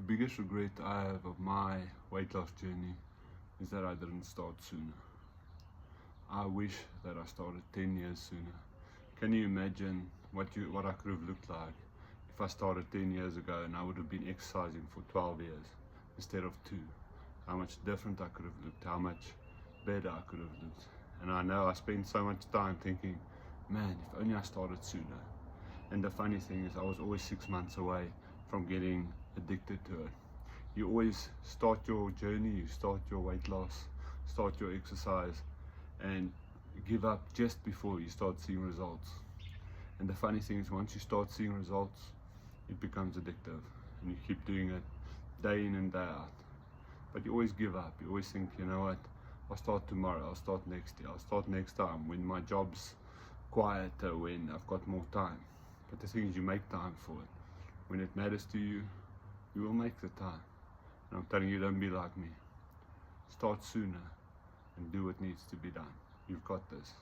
The biggest regret I have of my weight loss journey is that I didn't start sooner. I wish that I started 10 years sooner. Can you imagine what I could have looked like if I started 10 years ago and I would have been exercising for 12 years instead of 2? How much different I could have looked, how much better I could have looked. And I know I spent so much time thinking, man, if only I started sooner. And the funny thing is I was always 6 months away from getting addicted to it. You always start your journey, you start your weight loss, start your exercise, and give up just before you start seeing results. And the funny thing is, once you start seeing results, it becomes addictive, and you keep doing it day in and day out. But you always give up. You always think, you know what, I'll start tomorrow, I'll start next year, I'll start next time when my job's quieter, when I've got more time. But the thing is, you make time for it. When it matters to you, you will make the time. And I'm telling you, don't be like me. Start sooner and do what needs to be done. You've got this.